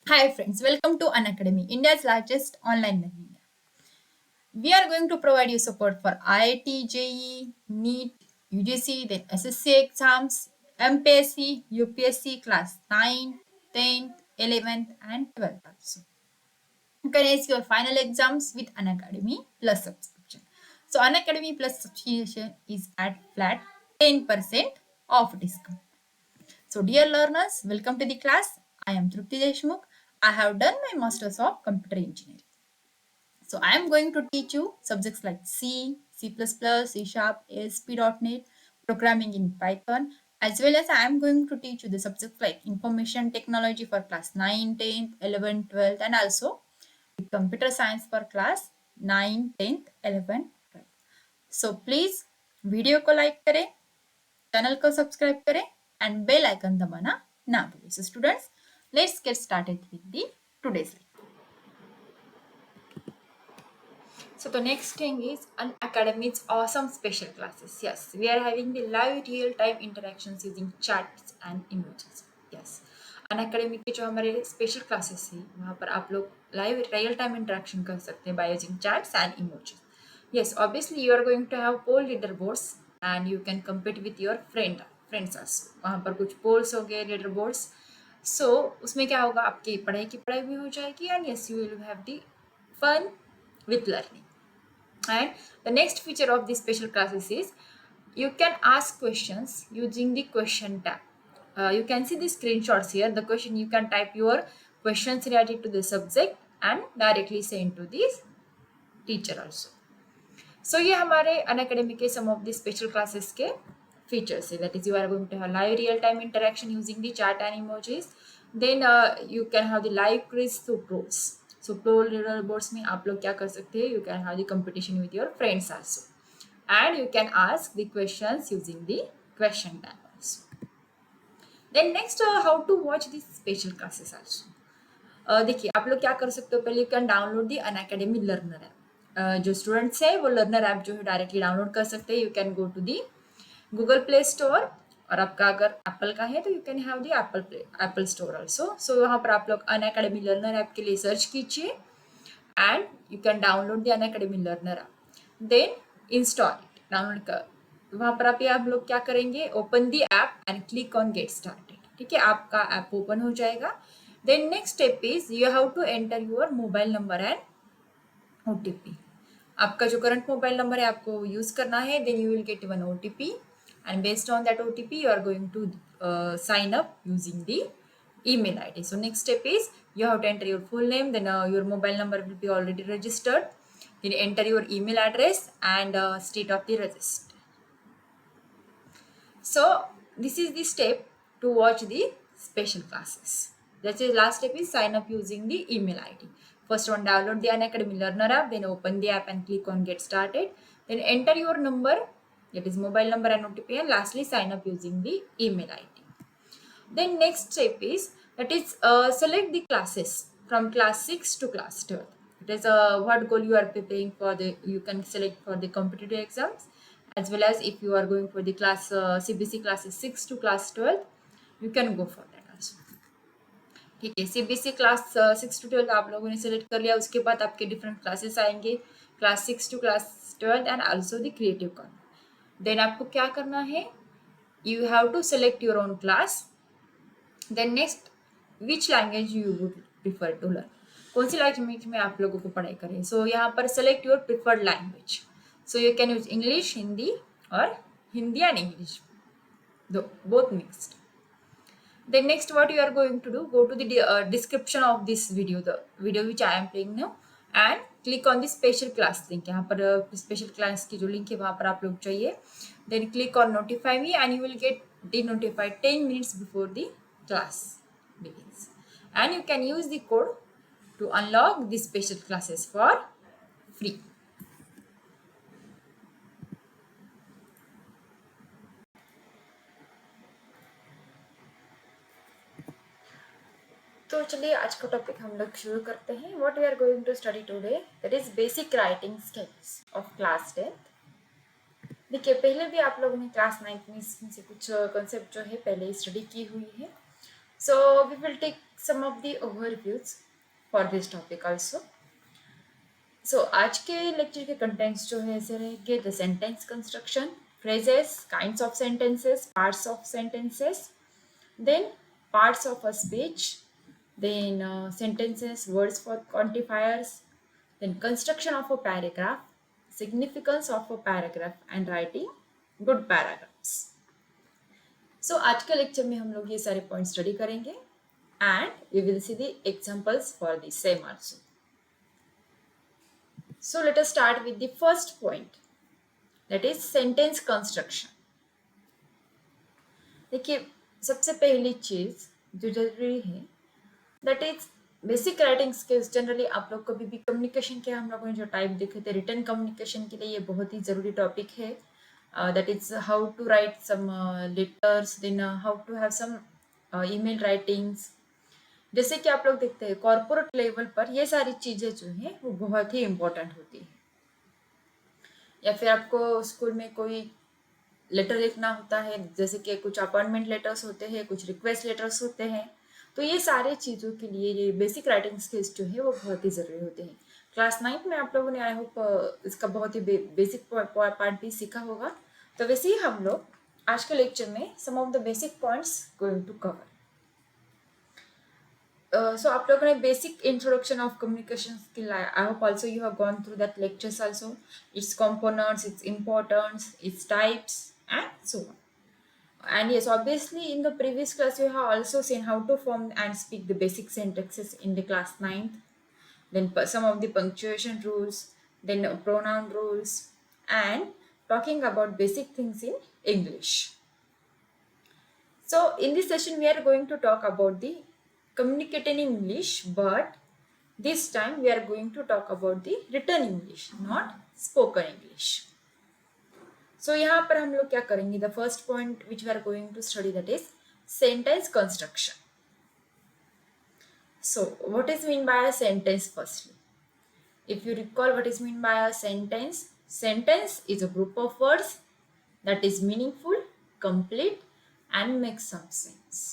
Hi friends, welcome to Unacademy, India's largest online learning app. We are going to provide you support for IIT, JEE, NEET, UGC, then SSC exams, MPSC, UPSC class 9, 10th, 11th and 12th also. You can ace your final exams with Unacademy Plus subscription. So Unacademy Plus subscription is at flat 10% off discount. So, dear learners, welcome to the class. I am Trupti Deshmukh. I have done my Masters of Computer Engineering. So, I am going to teach you subjects like C, C++, C Sharp, ASP.NET, programming in Python, as well as I am going to teach you the subjects like information technology for class 9, 10th, 11th, 12th, and also computer science for class 9, 10th, 11th, 12th. So, please video को like करें, channel को subscribe करें and bell icon दबाना ना भूलें. So students, let's get started with the today's lecture. So the next thing is Unacademy's awesome special classes. Yes, we are having the live real-time interactions using chats and emojis. Yes, Unacademy के जो हमारे special classes है वहाँ पर आप लोग live real time interaction कर सकते हैं by using chats and emojis. Yes, obviously you are going to have poll leaderboards and you can compete with your friends also. वहाँ पर कुछ polls हो गए leaderboards. So उसमें क्या होगा, आपकी पढ़ाई की पढ़ाई भी हो जाएगी and yes you will have the fun with learning. And the next feature of these special classes is you can ask questions using the question tab. You can see the screenshots here. The question, you can type your questions related to the subject and directly send to the teacher also. So ये हमारे Unacademy के some of the special classes के features है. That is, you are going to have live real time interaction using the chat and emojis. Then you can have the live quiz through pros. So pro leaderboards में आप लोग क्या कर सकते हैं? You can have the competition with your friends also, and you can ask the questions using the question tab also. Then next, how to watch these special classes also. देखिए आप लोग क्या कर सकते हो, पहले you can download the Unacademy learner app. जो students है वो लर्नर ऐप जो है डायरेक्टली डाउनलोड कर सकते हैं. You can go to the Google Play Store, और आपका अगर एप्पल का है तो you can have the Apple store also. So वहाँ पर आप लोग अनअकैडमी लर्नर ऐप के लिए सर्च कीजिए and you can download the Unacademy learner app. Then install it, download कर. वहाँ पर आप लोग क्या करेंगे, open the app and click on get started. ठीक है, आपका ऐप ओपन हो जाएगा. Then next step is you have to enter your mobile number and OTP. आपका जो करंट मोबाइल नंबर है आपको यूज करना है. then you will get one OTP and based on that OTP you are going to sign up using the email ID. So next step is you have to enter your full name, then your mobile number will be already registered. Then enter your email address and state of the register. So this is the step to watch the special classes. That's the last step is sign up using the email ID. First one, download the Unacademy Learner app, then open the app and click on get started. Then enter your number, that is mobile number and OTP, and lastly sign up using the email ID. Then next step is that is select the classes from class 6 to class 12. It is what goal you are preparing for. You can select for the competitive exams, as well as if you are going for the class CBC classes 6 to class 12, you can go for that also. ठीक है, CBC class 6 to 12 आप लोगों ने select कर लिया. उसके बाद आपके डिफरेंट क्लासेस आएंगे, class 6 to class 12 and also the creative corner. Then आपको क्या करना है, you have to select your own class. Then next, which language you would prefer to learn, कौन सी लैंग्वेज में आप लोगों को पढ़ाई करें. सो यहाँ पर select your preferred language. So you can use English, Hindi, और Hindi and English, both mixed. Then next what you are going to do, go to the description of this video, the video which I am playing now, and click on the special class link. यहाँ पर special class की जो link है वहाँ पर आप लोग चाहिए. Then click on notify me and you will get denotified 10 minutes before the class begins. And you can use the code to unlock the special classes for free. तो चलिए आज का टॉपिक हम लोग शुरू करते हैं. What we are going to study today, that is basic writing skills of class 10th. देखिए पहले भी आप लोगों ने क्लास 9th में इसमें से कुछ कॉन्सेप्ट जो है पहले स्टडी की हुई है. So we will take some of the overviews for this topic also. So आज के लेक्चर के कंटेंट्स जो है ऐसे रहेंगे: the sentence construction, phrases, kinds of sentences, parts of sentences, then parts of a speech, then sentences, words for quantifiers, then construction of a paragraph, significance of a paragraph and writing good paragraphs. So आज के lecture में हम लोग ये सारे point study करेंगे and we will see the examples for the same also. So let us start with the first point, that is sentence construction. देखिए, सबसे पहली चीज जो जरूरी है that is basic writing skills. Generally आप लोग कभी भी कम्युनिकेशन के हम लोगों ने जो टाइप देखे थे रिटन कम्युनिकेशन के लिए, ये बहुत ही ज़रूरी टॉपिक है. That is how to write some letters, then how to have some email writings. जैसे कि आप लोग देखते हैं कॉर्पोरेट लेवल पर ये सारी चीज़ें जो हैं वो बहुत ही इम्पोर्टेंट होती है. या फिर आपको स्कूल में कोई लेटर लिखना होता है, जैसे कि कुछ अपॉइंटमेंट लेटर्स होते हैं, कुछ रिक्वेस्ट लेटर्स होते हैं, तो ये सारे चीज़ों के लिए ये बेसिक राइटिंग स्किल्स जो है वो बहुत ही ज़रूरी होते हैं. क्लास 9 में आप लोगों ने आई होप इसका बहुत ही बेसिक पार्ट भी सीखा होगा. तो वैसे ही हम लोग आज के लेक्चर में some of the basic points going to cover. So आप लोगों ने basic introduction of communication skill, I hope also you have gone through that lectures also, it's components, its importance, its types and so on. And yes, obviously in the previous class you have also seen how to form and speak the basic sentences in the class 9th, then some of the punctuation rules, then pronoun rules, and talking about basic things in English. So in this session we are going to talk about the communicate in English, but this time we are going to talk about the written English, not spoken English. So यहाँ पर हम लोग क्या करेंगे, the first point which we are going to study, that is sentence construction. So what is mean by a sentence firstly? If you recall what is mean by a sentence, sentence is a group of words that is meaningful, complete and makes some sense.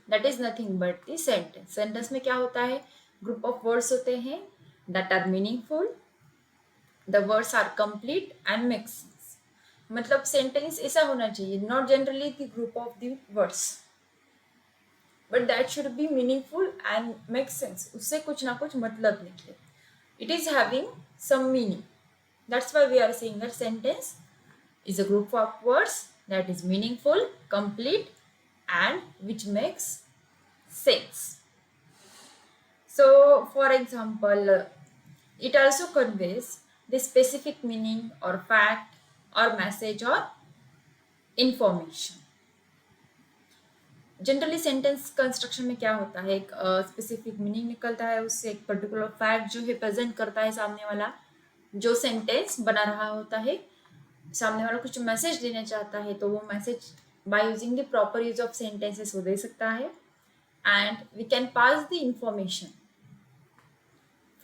That is nothing but the sentence. Sentence में क्या होता है, group of words होते हैं that are meaningful, the words are complete and make sense. मतलब sentence ऐसा होना चाहिए, not generally the group of the words, but that should be meaningful and make sense. उससे कुछ ना कुछ मतलब निकले. It is having some meaning. That's why we are saying that sentence is a group of words that is meaningful, complete and which makes sense. So for example, it also conveys the specific meaning or fact or message or information. Generally sentence construction में क्या होता है, एक specific meaning निकलता है, उससे एक particular fact जो है प्रेजेंट करता है सामने वाला जो सेंटेंस बना रहा होता है. सामने वाला कुछ मैसेज देना चाहता है तो वो message by using the proper use of sentences वो दे सकता है. And we can pass the information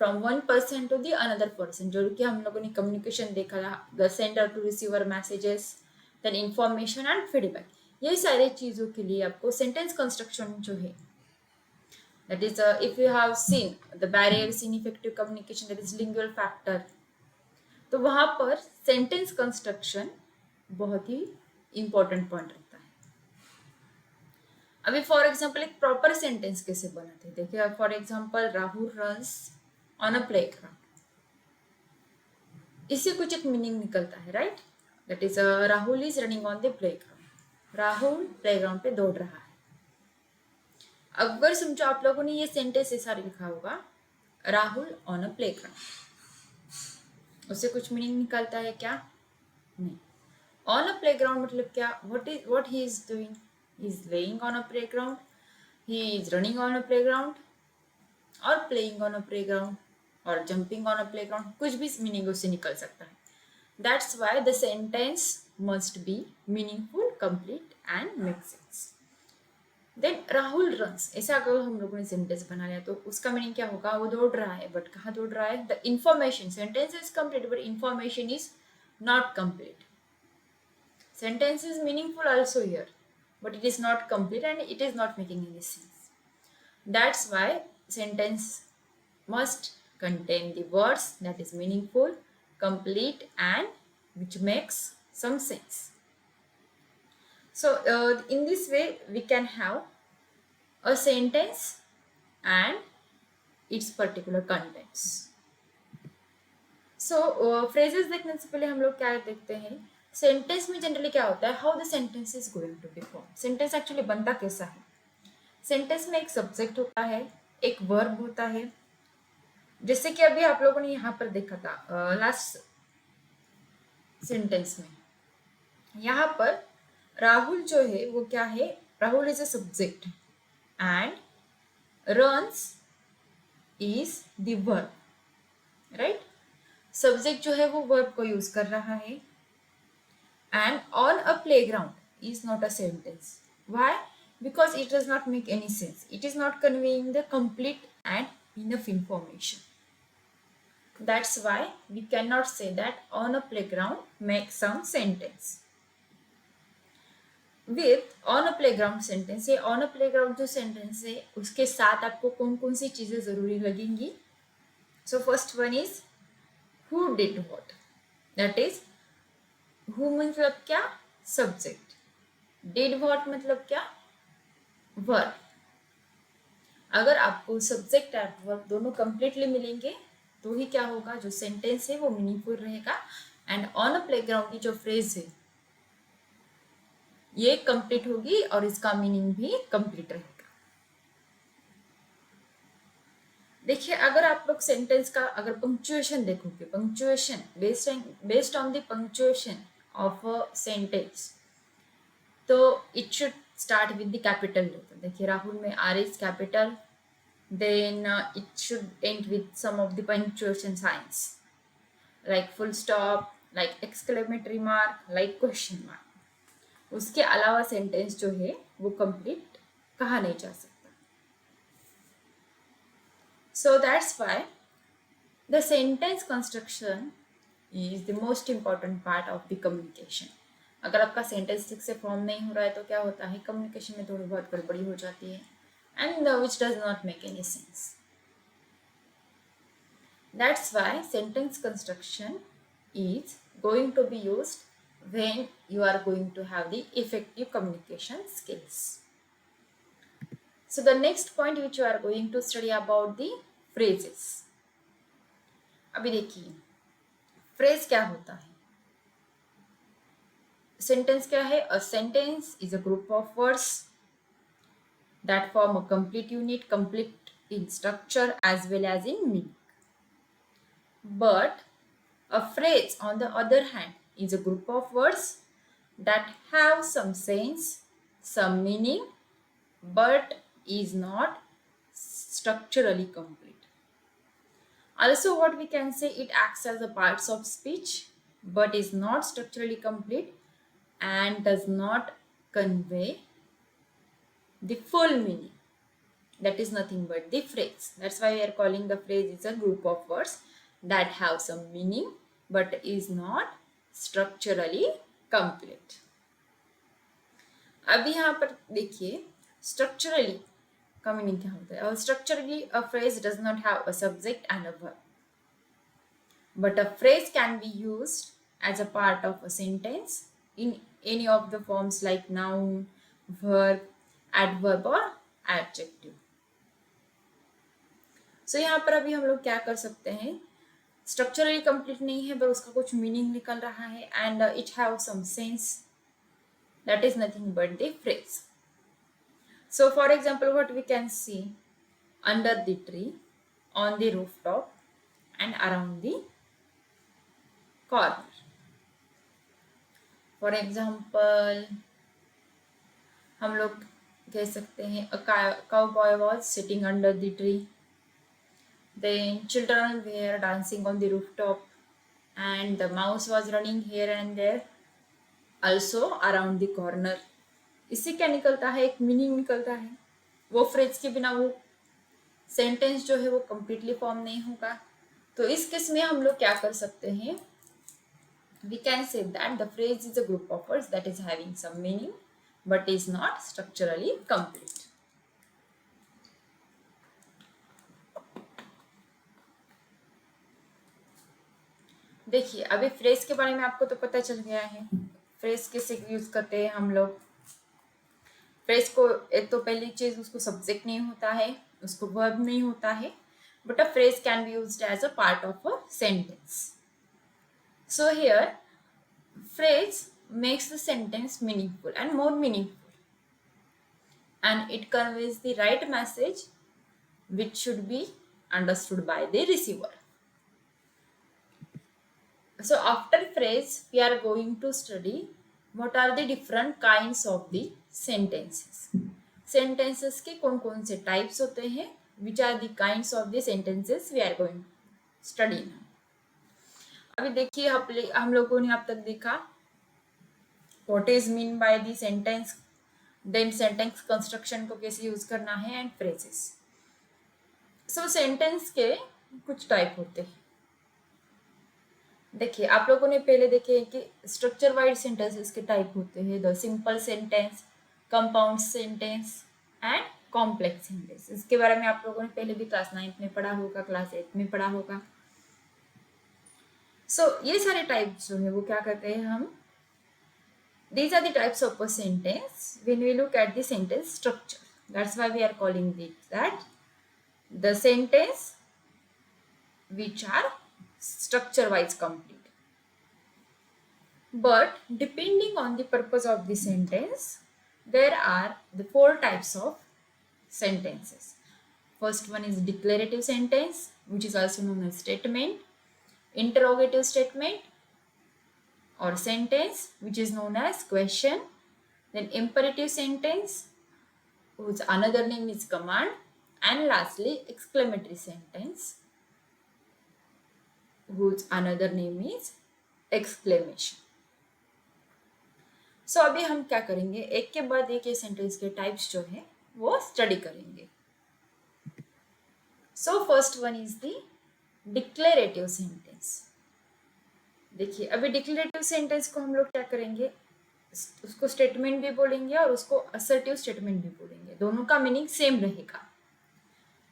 from one person to the another person, जो कि हम लोगों ने कम्युनिकेशन देखा था, the sender to receiver messages, then information and feedback. ये सारे चीज़ों के लिए आपको सेंटेंस कंस्ट्रक्शन जो है, that is if you have seen the barriers in effective communication, that is lingual factor, तो वहाँ पर सेंटेंस कंस्ट्रक्शन बहुत ही इंपॉर्टेंट पॉइंट रखता है. अभी फॉर एग्जाम्पल एक प्रॉपर सेंटेंस कैसे बनाते हैं, देखिए for example Rahul runs on a playground, इससे कुछ एक मीनिंग निकलता है, right? That is Rahul is running on the playground, Rahul playground पे दौड़ रहा है. अगर समझो आप लोगों ने ये सेंटेंस ऐसा लिखा होगा, राहुल ऑन अ प्लेग्राउंड, उससे कुछ मीनिंग निकलता है क्या? नहीं. ऑन अ प्लेग्राउंड मतलब क्या, what he is doing, he is laying on a playground, he is running on a playground और प्लेइंग ऑन अ प्लेग्राउंड और जंपिंग ऑन अ प्लेग्राउंड, कुछ भी मीनिंग उससे निकल सकता है. That's why the sentence must be meaningful, complete and make sense. Then Rahul runs, ऐसा अगर हम लोगों ने सेंटेंस बना लिया तो उसका मीनिंग क्या होगा, वो दौड़ रहा है, बट कहाँ दौड़ रहा है? The information, sentence is complete but information is not complete. Sentence is meaningful also here, but it is not complete and it is not making any sense. That's why sentence must contain the words that is meaningful, complete, and which makes some sense. So in this way we can have a sentence and its particular contents. So phrases देखने से पहले हम लोग क्या देखते हैं, sentence में generally क्या होता है, how the sentence is going to be form. Sentence actually बनता कैसा है. सेंटेंस में एक सब्जेक्ट होता है, एक वर्ब होता है. जैसे कि अभी आप लोगों ने यहाँ पर देखा था लास्ट सेंटेंस में, यहाँ पर राहुल जो है वो क्या है, Rahul is a subject and runs is the verb, right. Subject जो है वो वर्ब को यूज कर रहा है. And on a playground is not a sentence. Why? Because it does not make any sense. It is not conveying the complete and enough information. That's why we can not say that on a playground make some sentence. With on a playground sentence, ये on a playground जो sentence है उसके साथ आपको कौन कौन सी चीजें जरूरी लगेंगी. So first one is who did what. That is, who मतलब क्या, सब्जेक्ट. did what मतलब क्या, वर्ब. अगर आपको सब्जेक्ट एंड वर्ब दोनों कंप्लीटली मिलेंगे तो ही क्या होगा, जो सेंटेंस है वो मीनिंगफुल रहेगा. एंड ऑन अ प्लेग्राउंड की जो फ्रेज है ये कंप्लीट होगी और इसका मीनिंग भी कंप्लीट रहेगा. देखिए अगर आप लोग सेंटेंस का अगर पंक्चुएशन देखोगे, punctuation based on the punctuation of a sentence, तो it should start with the capital letter. देखिए राहुल में R is capital, then it should end with some of the punctuation signs like full stop, like exclamatory mark, like question mark. उसके अलावा sentence जो है वो complete कहा नहीं जा सकता. So that's why the sentence construction is the most important part of the communication. अगर आपका सेंटेंस ठीक से फॉर्म नहीं हो रहा है तो क्या होता है, कम्युनिकेशन में थोड़ी बहुत गड़बड़ी हो जाती है and which does not make any sense. That's why sentence construction is going to be used when you are going to have the effective communication skills. So the next point which you are going to study about the phrases. अभी देखिए phrase क्या होता है. Sentence क्या है, a sentence is a group of words that form a complete unit, complete in structure as well as in meaning. But a phrase on the other hand is a group of words that have some sense, some meaning, but is not structurally complete. Also, what we can say, it acts as a parts of speech, but is not structurally complete and does not convey the full meaning. That is nothing but the phrase. That's why we are calling the phrase is a group of words that have some meaning but is not structurally complete. अब यहाँ पर देखिए structurally का meaning क्या होता है. Structurally a phrase does not have a subject and a verb, but a phrase can be used as a part of a sentence in any of the forms like noun, verb, adverb or adjective. So यहाँ पर अभी हम लोग क्या कर सकते हैं, structurally complete नहीं है पर उसका कुछ मीनिंग निकल रहा है and it have some sense, that is nothing but the phrase. So for example, what we can see, under the tree, on the rooftop and around the corner. For example, हम लोग कह सकते हैं a cowboy was sitting under the tree. Then children were dancing on the rooftop and the mouse was running here and there also around the corner. इससे क्या निकलता है, एक मीनिंग निकलता है. वो फ्रेज के बिना वो सेंटेंस जो है वो कंप्लीटली फॉर्म नहीं होगा. तो इस केस में हम लोग क्या कर सकते हैं, we can say that the phrase is a group of words that is having some meaning but is not structurally complete. देखिए अभी फ्रेज के बारे में आपको तो पता चल गया है, फ्रेज कैसे यूज करते हैं हम लोग। फ्रेज को एक तो पहली चीज उसको सब्जेक्ट नहीं होता है, उसको वर्ब नहीं होता है, but a phrase can be used as a part of a sentence. So here phrase makes the sentence meaningful and more meaningful, and it conveys the right message which should be understood by the receiver. So after phrase we are going to study what are the different kinds of the sentences. Sentences के कौन कौन से types होते हैं, which are the kinds of the sentences we are going to study now. अभी देखिए हम लोगों ने अब तक देखा what is mean by the sentence, then sentence construction को कैसे यूज करना है, and phrases. So sentence के कुछ टाइप होते हैं। देखिए आप लोगों ने पहले देखे कि स्ट्रक्चर वाइज सेंटेंसेस के टाइप होते हैं, the simple sentence, compound sentence and complex sentence. इसके बारे में आप लोगों ने पहले भी क्लास 9 में पढ़ा होगा, क्लास 8 में पढ़ा होगा। सो ये सारे टाइप्स जो है वो क्या करते हैं हम, these are the types of a sentence when we look at the sentence structure. That's why we are calling it that the sentence which are structure wise complete. But depending on the purpose of the sentence, there are the 4 types of sentences. First one is declarative sentence, which is also known as statement, interrogative statement or sentence, which is known as question, then imperative sentence, whose another name is command, and lastly exclamatory sentence, whose another name is exclamation. So अभी हम क्या करेंगे, एक के बाद एक ये sentence के टाइप्स जो है वो स्टडी करेंगे. So first one is the declarative sentence. देखिए अभी डिक्लेरेटिव सेंटेंस को हम लोग क्या करेंगे, उसको स्टेटमेंट भी बोलेंगे और उसको असर्टिव स्टेटमेंट भी बोलेंगे, दोनों का मीनिंग सेम रहेगा.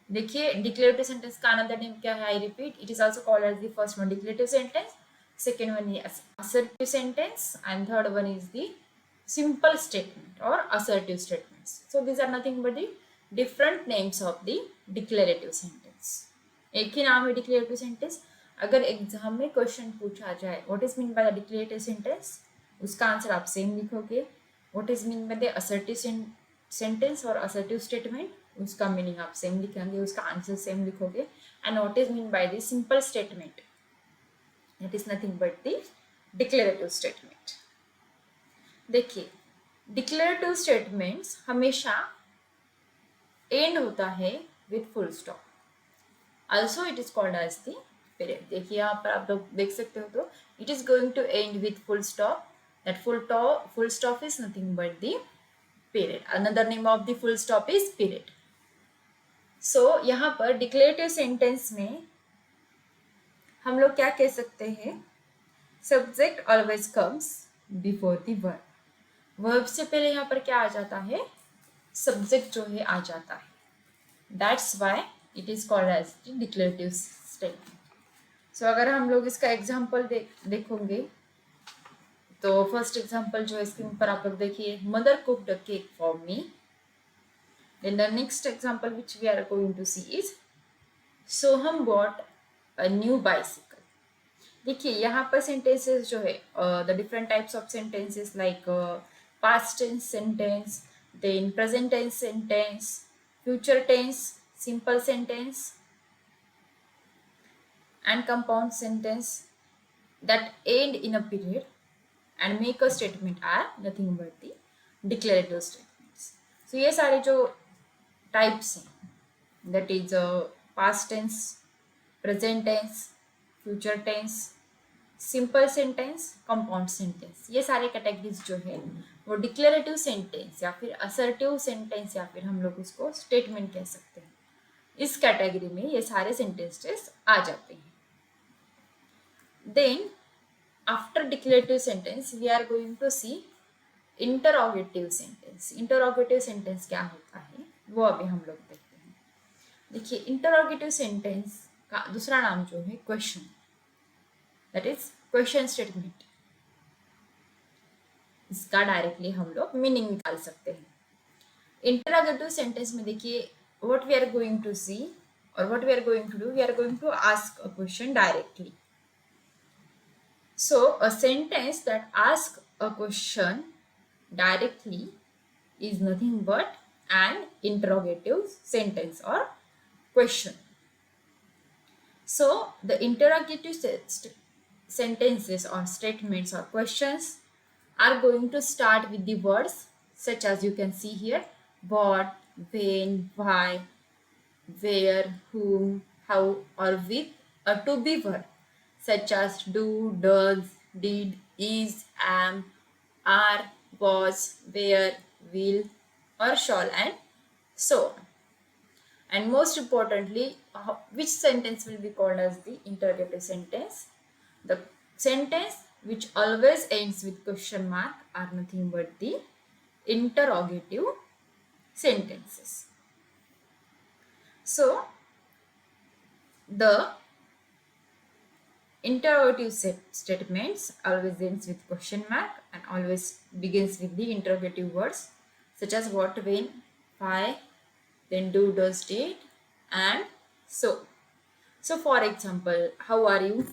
देखिए डिक्लेरेटिव सेंटेंस का अनदर नेम क्या है, I repeat, it is also called as the first one declarative sentence, second one is assertive sentence and third one is the simple statement और assertive statements. So these are nothing but the different names of the declarative sentence. एक ही नाम है declarative sentence. अगर exam में question पूछा जाए what is mean by the declarative sentence, उसका आंसर आप सेम लिखोगे. What is mean by the assertive sentence और असर्टिव स्टेटमेंट, उसका मीनिंग आप सेम लिखेंगे, उसका आंसर सेम लिखोगे. And what is mean by the simple statement, that is nothing but the declarative statement. देखिए डिक्लेरेटिव स्टेटमेंट्स हमेशा end होता है with full stop. Also it is called as the period. देखिए यहाँ पर आप लोग देख सकते हो, तो it is going to end with full stop. That full stop is nothing but the period. Another name of the full stop is period. So यहाँ पर डिक्लेरेटिव सेंटेंस में हम लोग क्या कह सकते हैं, subject always comes before the verb. Verb से पहले यहाँ पर क्या आ जाता है, सब्जेक्ट जो है आ जाता है. That's why it is called as the declarative statement. So अगर हम लोग इसका एग्जाम्पल देखोगे तो फर्स्ट एग्जाम्पल जो है स्क्रीन पर आप लोग देखिए, mother cooked a cake for me. Then the next example which we are going to see is Soham bought a new bicycle. देखिए यहाँ पर सेंटेंसेस जो है the different types of sentences like past tense sentence, then present tense sentence, future tense, simple sentence and compound sentence that end in a period and make a statement are nothing but the declarative statements. So ये सारे जो types हैं, that is past tense, present tense, future tense, simple sentence, compound sentence, ये सारे categories जो है वो declarative sentence या फिर assertive sentence या फिर हम लोग उसको statement कह सकते हैं. इस कैटेगरी में ये सारे sentences आ जाते हैं. Then after declarative sentence we are going to see interrogative sentence क्या होता है वो अभी हम लोग देखते हैं। देखिए, इंटरोगेटिव सेंटेंस का दूसरा नाम जो है question, that is question statement. इसका डायरेक्टली हम लोग मीनिंग निकाल सकते हैं। इंटरोगेटिव सेंटेंस में देखिए, what we are going to see और what we are going to do, we are going to ask a question directly. So a sentence that asks a question directly is nothing but an interrogative sentence or question. So the interrogative sentences or statements or questions are going to start with the words such as you can see here: what, when, why, where, whom, how, or with a to be verb such as do, does, did, is, am, are, was, were, will, or shall, and so on. And most importantly, which sentence will be called as the interrogative sentence? The sentence which always ends with question mark are nothing but the interrogative sentences. So the interrogative statements always ends with question mark and always begins with the interrogative words such as what, when, why, then do, does, did, and so. So for example, how are you?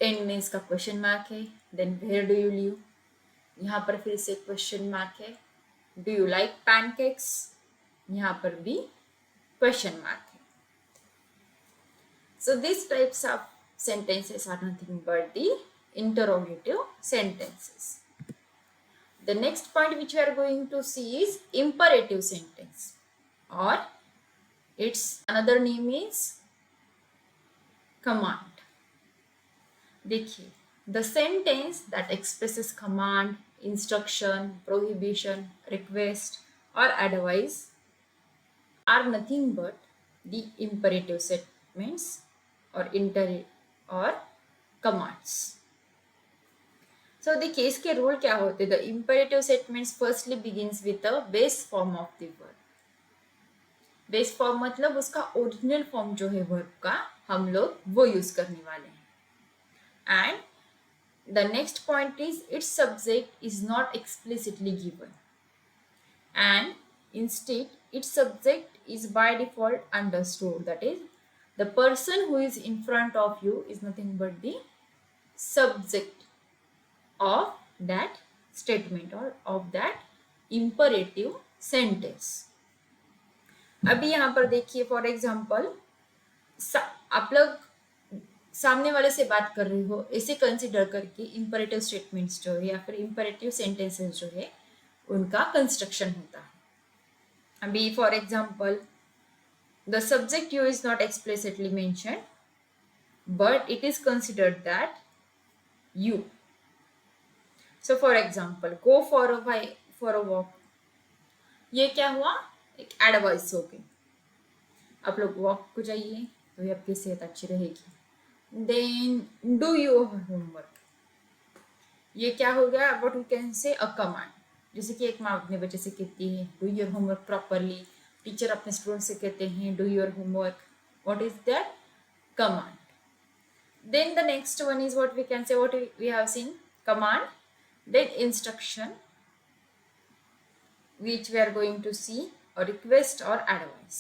End में इसका question mark है. Then where do you live? यहाँ पर फिर से question mark है. Do you like pancakes? यहाँ पर भी क्वेश्चन मार्क है. So these types of sentences are nothing but the interrogative sentences. The next point which we are going to see is imperative sentence, or its another name is command. देखिए, the sentence that expresses command, instruction, prohibition, request, or advice are nothing but the imperative statements or commands. So देखिए, इसके rule क्या होते हैं? The imperative statements firstly begins with the base form of the verb. Base form मतलब उसका original form जो है verb का, हम लोग वो यूज करने वाले हैं. And the next point is it's subject is not explicitly given, and instead it's subject is by default understood. That is the person who is in front of you is nothing but the subject of that statement or of that imperative sentence. अभी यहाँ पर देखिए, for example आप लोग सामने वाले से बात कर रहे हो, ऐसे कंसिडर करके इंपरेटिव स्टेटमेंट्स जो है या फिर इंपरेटिव सेंटेंसेस जो है उनका कंस्ट्रक्शन होता है. अभी for example, the subject you is not explicitly mentioned but it is considered that you. So for example, go for a walk. ये क्या हुआ? एक एडवाइस हो गई. आप लोग वॉक को जाइए तो ये आपकी सेहत अच्छी रहेगी. Then do your homework. ये क्या हो गया? What we can say a command. जैसे कि एक माँ अपने बच्चे से कहती है do your homework properly. Teacher अपने स्टूडेंट से कहते हैं do your homework. What is that? Command. Then the next one is what we can say, what we have seen, command. Then instruction, which we are going to see, or request or advice.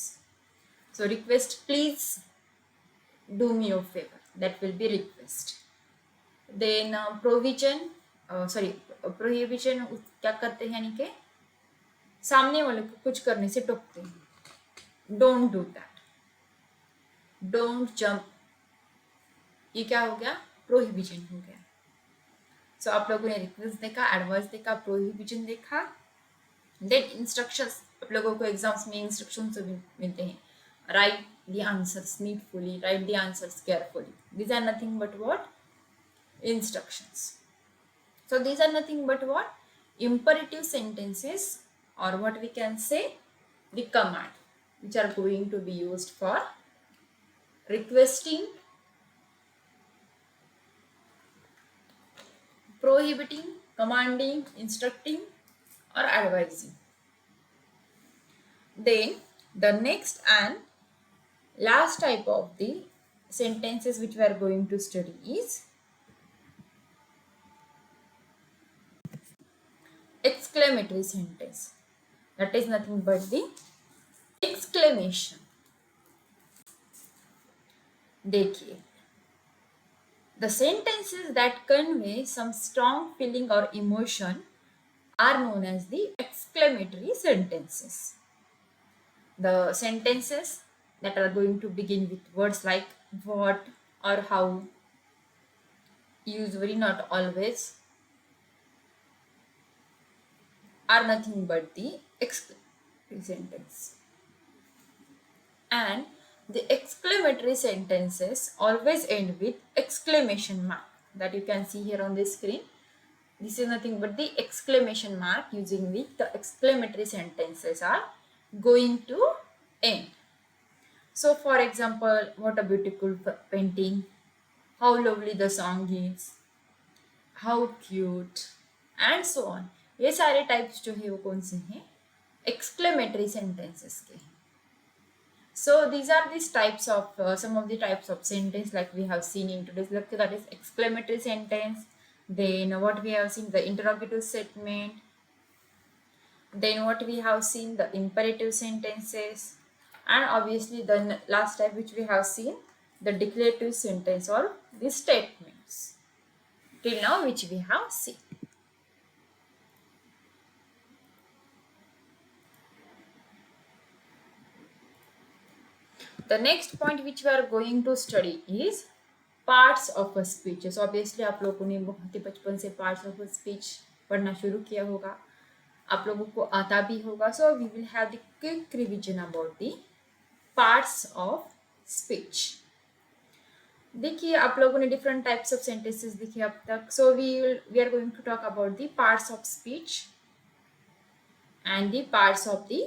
So request, please do me a favor, that will be request. Then prohibition क्या करते हैं, यानी कि सामने वाले को कुछ करने से टोकते हैं. Don't do that. Don't jump. ये क्या हो गया? प्रोहिबिशन हो गया. सो आप लोगों ने रिक्वेस्ट देखा, एडवाइस देखा, प्रोहिबिशन देखा. देन इंस्ट्रक्शंस, आप लोगों को एग्जाम्स में इंस्ट्रक्शंस मिलते हैं. Write the answers needfully, write the answers carefully. These are nothing but what? Instructions. So these are nothing but what? imperative sentences, or what we can say, the command, which are going to be used for requesting, prohibiting, commanding, instructing, or advising. Then the next and last type of the sentences which we are going to study is exclamatory sentence. That is nothing but the exclamation. देखिए, the sentences that convey some strong feeling or emotion are known as the exclamatory sentences. The sentences that are going to begin with words like what or how, usually not always, are nothing but the exclamatory sentence. And the exclamatory sentences always end with exclamation mark that you can see here on the screen. This is nothing but the exclamation mark using which the exclamatory sentences are going to end. So for example, what a beautiful painting, how lovely the song is, how cute, and so on. ये सारे types जो है वो कौन से हैं? Exclamatory sentences के. So these are these types of some of the types of sentence like we have seen in today's lecture, that is exclamatory sentence. Then what we have seen, the interrogative statement. Then what we have seen, the imperative sentences, and obviously the last type which we have seen, the declarative sentence or the statements. Till now which we have seen. The next point which we are going to study is parts of a speech. So obviously आप लोगों ने बहुत ही बचपन से parts of a speech पढ़ना शुरू किया होगा, आप लोगों को आता भी होगा. So we will have the quick revision about the parts of speech. देखिए आप लोगों ने different types of sentences देखे अब तक. So we are going to talk about the parts of speech and the parts of the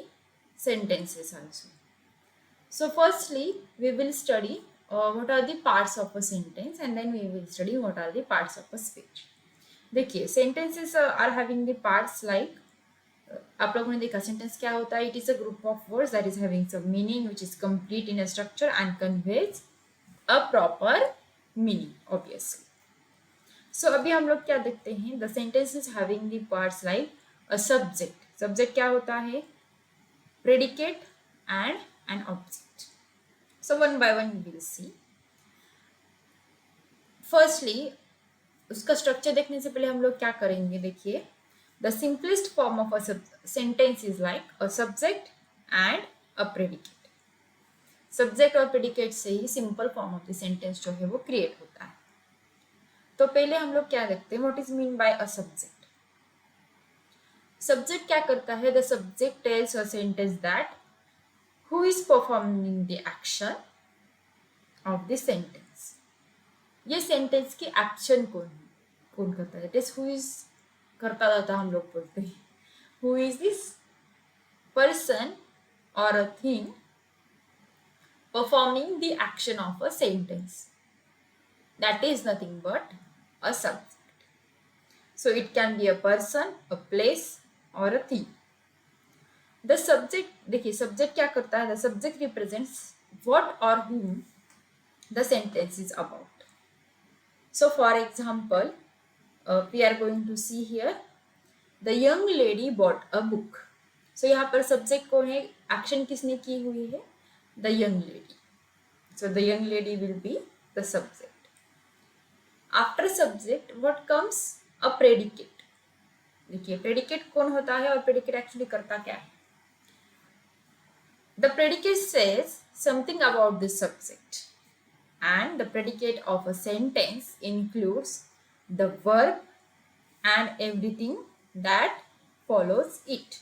sentences also. So firstly, we will study what are the parts of a sentence, and then we will study what are the parts of a speech. देखिए sentences are having the parts like आप लोगों ने देखा sentence क्या होता है? It is a group of words that is having some meaning which is complete in a structure and conveys a proper meaning, obviously. So अभी हम लोग क्या देखते हैं? The sentences having the parts like a subject. Subject क्या होता है? Predicate and an object. So one by one we will see. Firstly, उसका स्ट्रक्चर देखने से पहले हम लोग क्या करेंगे? देखिए, the simplest form of a sentence is like a subject and a predicate. Subject और predicate से ही simple form of the sentence जो है वो create होता है. तो पहले हम लोग क्या देखते हैं? What is mean by a subject? Subject क्या करता है? The subject tells a sentence that who is performing the action of the sentence. ये सेंटेंस की एक्शन कौन करता है? दैट इज हु इज करता रहता हम लोग बोलते हैं. हु इज दिस पर्सन और a thing performing the action of a sentence? That is nothing but a subject. So it can be a person, a place और अ थिंग. द सब्जेक्ट, देखिए subject क्या करता है? The subject represents what और whom the sentence is about. So for example, we are going to see here, the young lady bought a book. So यहाँ पर subject कौन है? Action किसने की हुई है? The young lady. So the young lady will be the subject. After subject, what comes? A predicate. देखिए predicate कौन होता है और predicate actually करता क्या है? The predicate says something about the subject. And the predicate of a sentence includes the verb and everything that follows it.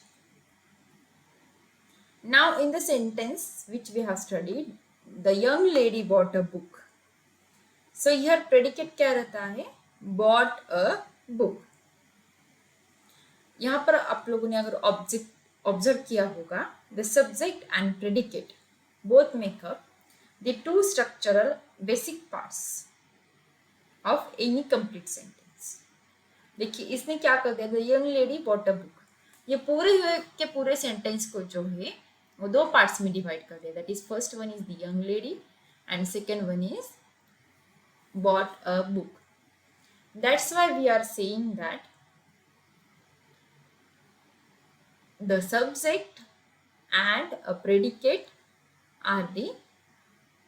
Now in the sentence which we have studied, the young lady bought a book. So here predicate क्या रहता है? Bought a book. यहाँ पर आप लोगों ने अगर observe किया होगा, the subject and predicate both make up the two structural basic parts of any complete sentence. देखिए इसने क्या कर दिया, the young lady bought a book, ये पूरे के पूरे सेंटेंस को जो है वो दो पार्ट्स में डिवाइड कर दिया, that is first one is the young lady and second one is bought a book. That's why we are saying that the subject and a predicate are the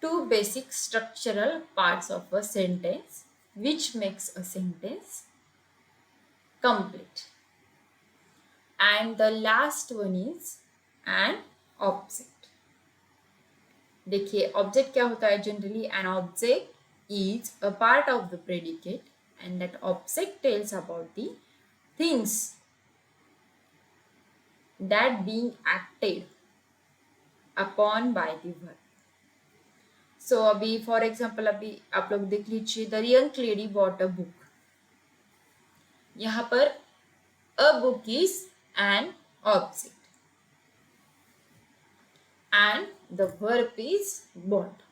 two basic structural parts of a sentence which makes a sentence complete. And the last one is an object. देखिए object क्या होता है generally, an object is a part of the predicate and that object tells about the things that being acted upon by the verb. So अभी for example अभी आप लोग देख लीजिए, the young lady bought a book, यहाँ पर a book is an object and the verb is bought.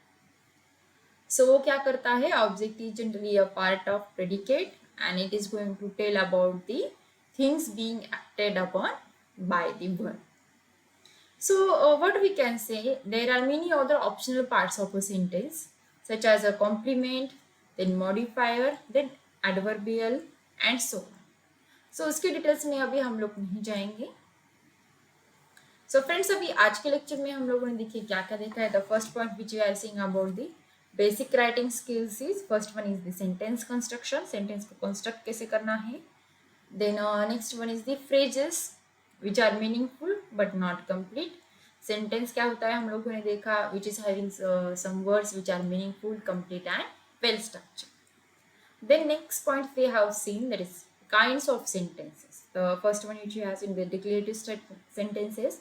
So वो क्या करता है, object is generally a part of predicate and it is going to tell about the things being acted upon by the verb. So, what we can say, there are many other optional parts of a sentence, such as a complement, then modifier, then adverbial, and so on. So, उसके details में अभी हम लोग नहीं जाएंगे. So, friends, अभी आज के लेक्चर में हम लोगों ने देखिए क्या क्या देखा है. The first point which we are seeing about the basic writing skills is, first one is the sentence construction, sentence को construct कैसे करना है. Then next one is the phrases which are meaningful but not complete. Sentence क्या होता है हम लोगों ने देखा, which is having some words which are meaningful, complete and well structured. Then next point we have seen, that is kinds of sentences. The first one which we have seen the declarative sentences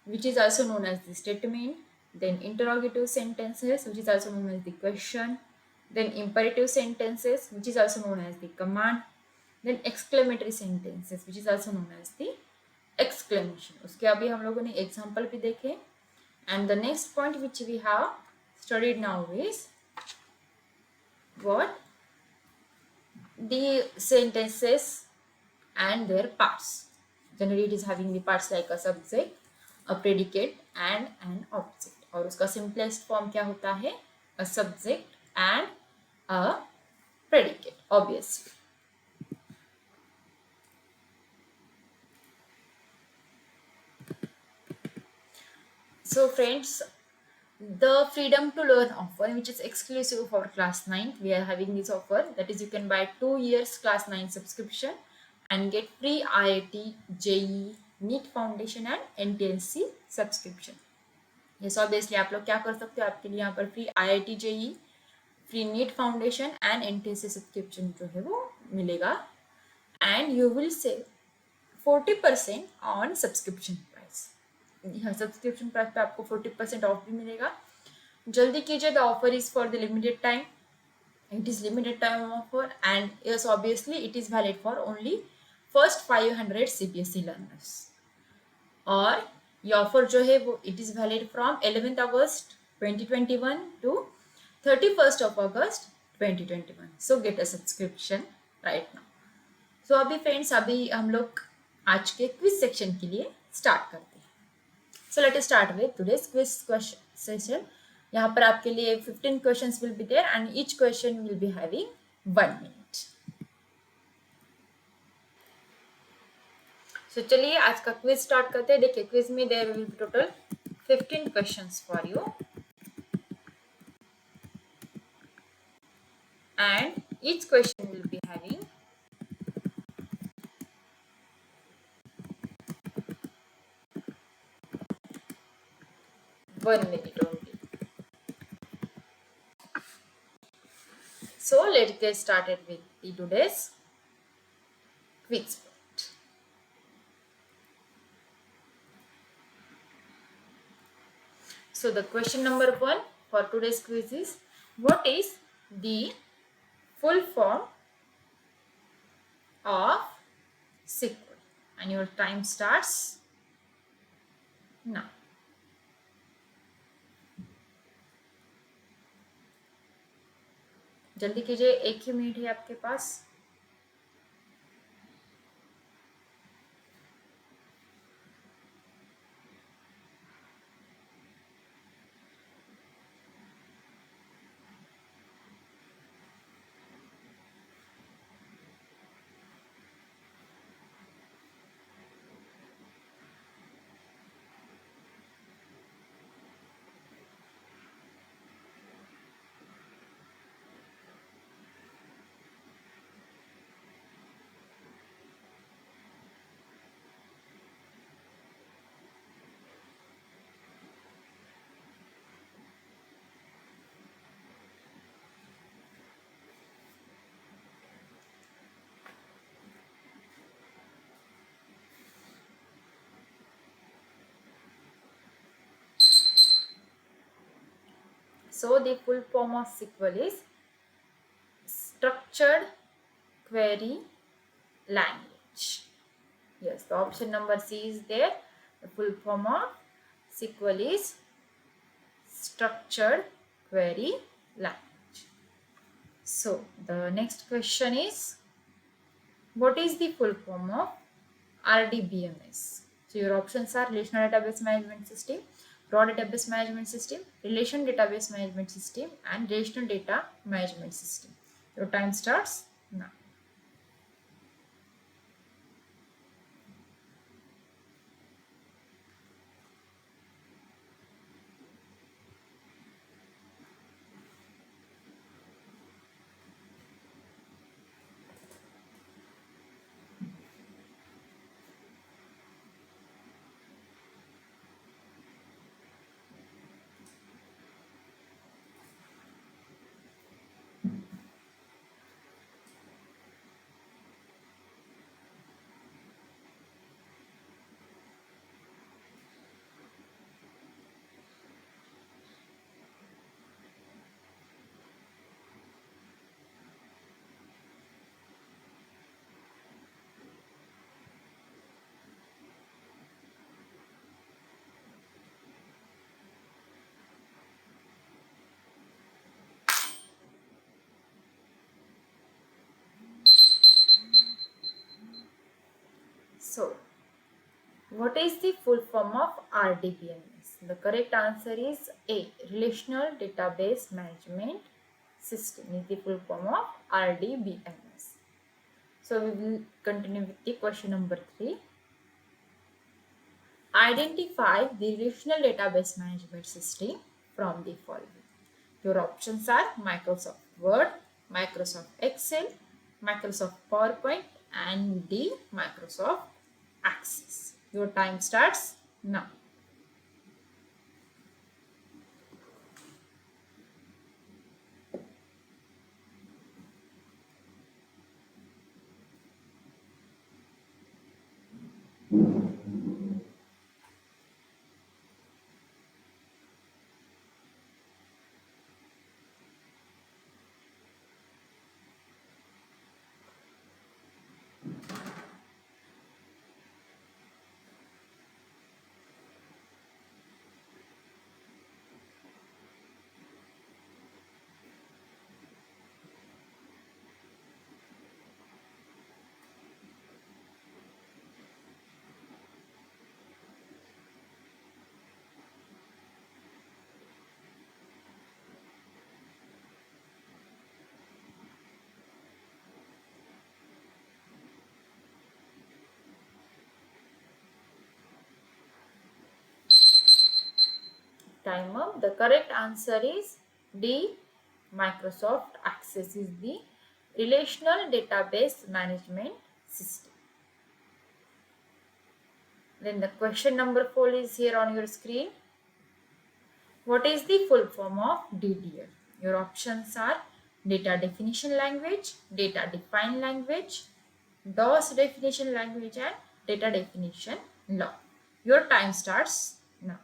which is also known as the statement, then interrogative sentences which is also known as the question, then imperative sentences which is also known as the command, then exclamatory sentences which is also known as the exclamation. उसके अभी हम लोगों ने example भी देखे. And the next point which we have studied now is what the sentences and their parts. Generally it is having the parts like a subject, a predicate and an object. और उसका simplest form क्या होता है, a subject and a predicate obviously. So friends, the freedom to learn offer which is exclusive for class 9, we are having this offer, that is you can buy 2 years class 9 subscription and get free IIT, JEE, NEET foundation and NTNC subscription. yes obviously आप लोग क्या कर सकते हो, आपके लिए यहाँ पर free IIT, JEE, free NEET foundation and NTNC subscription जो है वो मिलेगा. and you will save 40% on subscription price. हाँ, सब्सक्रिप्शन प्राइस पे आपको 40% ऑफ भी मिलेगा. जल्दी कीजिए, the offer is for the limited time. It is limited time offer and yes obviously it is valid for only first 500 CBSE learners. और ये offer जो है वो it is valid from 11th August 2021 to 31st of August 2021. So get a subscription right now. So अभी friends, अभी हम लोग आज के क्विज सेक्शन के लिए स्टार्ट करते हैं. So let us start with today's quiz question session. यहाँ पर आपके लिए 15 questions will be there and each question will be having 1 minute. So चलिए आज का क्विज स्टार्ट करते हैं. देखिए क्विज में there will be total 15 questions for you and each question will be having 1 minute only. So let's get started with the today's quiz. So the question number 1 for today's quiz is, what is the full form of SQL? And your time starts now. जल्दी कीजिए, 1 ही minute है आपके पास. So the full form of SQL is Structured Query Language. Yes, the option number C is there. The full form of SQL is Structured Query Language. So the next question is, what is the full form of RDBMS? So your options are Relational Database Management System, Raw Database Management System, Relation Database Management System, and Relational Data Management System. Your time starts now. So, what is the full form of RDBMS? The correct answer is A. Relational Database Management System is the full form of RDBMS. So we will continue with the question number 3. Identify the relational database management system from the following. Your options are Microsoft Word, Microsoft Excel, Microsoft PowerPoint, and the Microsoft Access. Your time starts now. Time up. The correct answer is D. Microsoft Access is the relational database management system. Then the question number 4 is here on your screen. What is the full form of DDL? Your options are Data Definition Language, Data Defined Language, DOS Definition Language, and Data Definition Law. Your time starts now.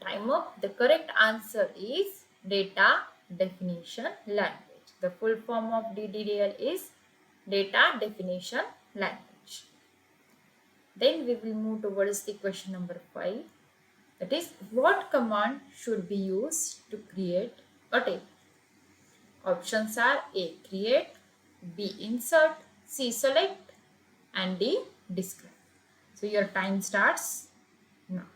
Time up. The correct answer is Data Definition Language. The full form of DDL is Data Definition Language. Then we will move towards the question number 5. That is, what command should be used to create a table? Options are A. Create, B. Insert, C. Select, and D. Describe. So your time starts now.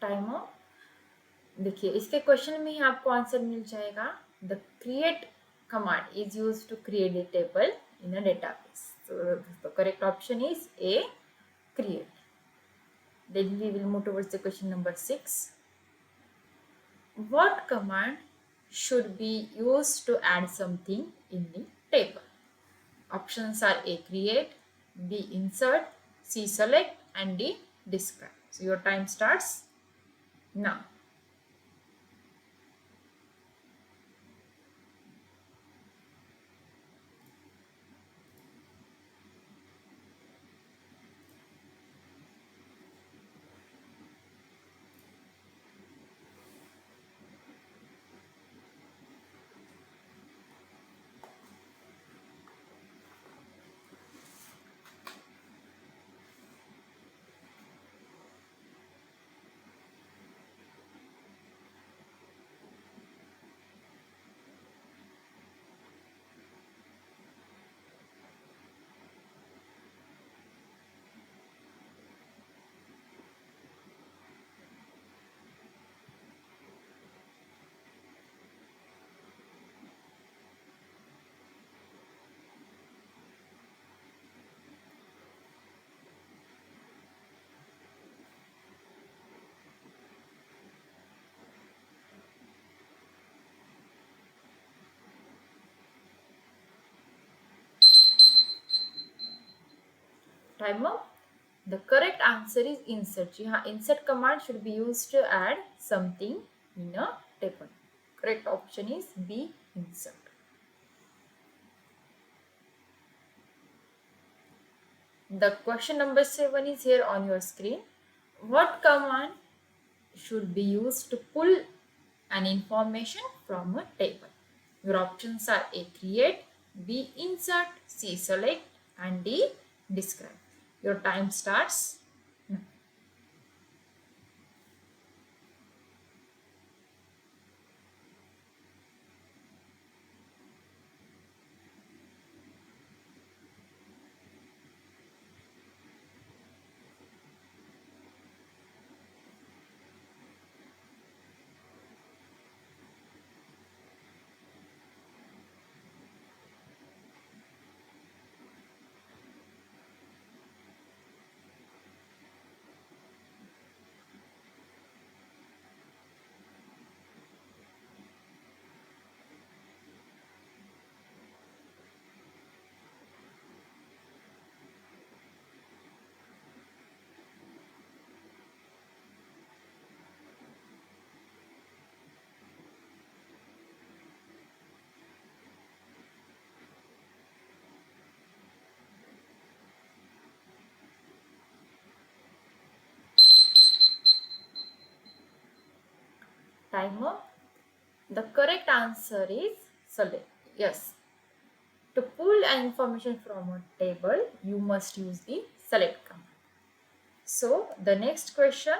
Timer देखिए, इसके question में ही आपको answer मिल जाएगा. The create command is use to create a table in a database. So the correct option is A, create. Then we will move towards the question number 6. What command should be used to add something in the table? Options are A. Create, B. Insert, C. Select, and D. Describe. So your time starts now. Time up. The correct answer is insert. जी हाँ, insert command should be used to add something in a table. Correct option is B, insert. The question number 7 is here on your screen. What command should be used to pull an information from a table? Your options are A. Create, B. Insert, C. Select, and D. Describe. Your time starts now. Timer. The correct answer is select. Yes. To pull an information from a table, you must use the select command. So the next question,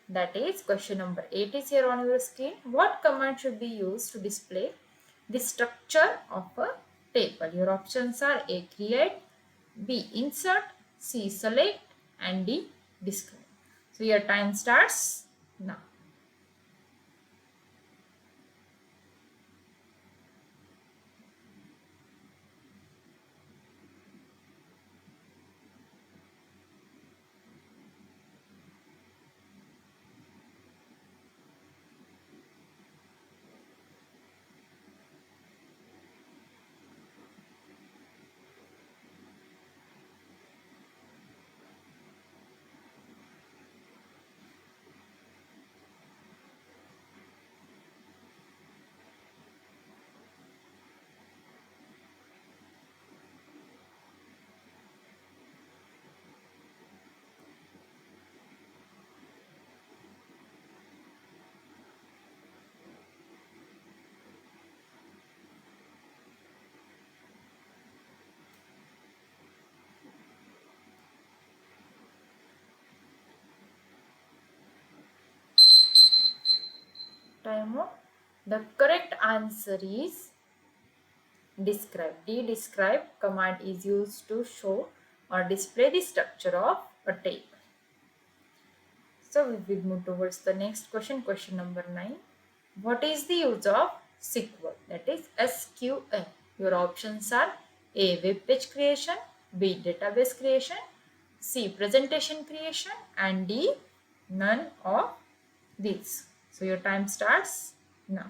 that is question number 8, is here on your screen. What command should be used to display the structure of a table? Your options are A. Create, B. Insert, C. Select, and D. Describe. So your time starts now. Time up. The correct answer is describe. The describe command is used to show or display the structure of a table. So we will move towards the next question, question number 9. What is the use of SQL? That is SQL. Your options are A. Web page creation, B. Database creation, C. Presentation creation, and D. None of these. So your time starts now.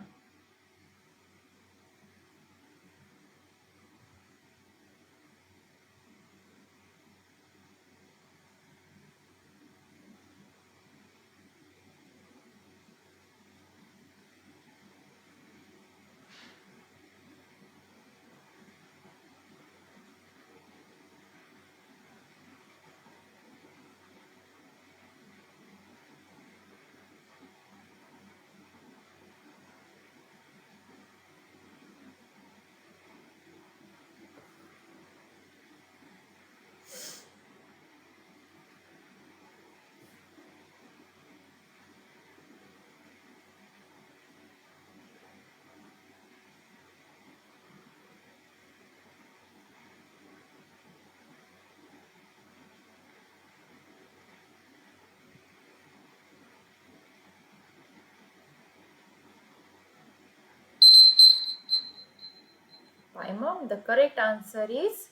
Time up. The correct answer is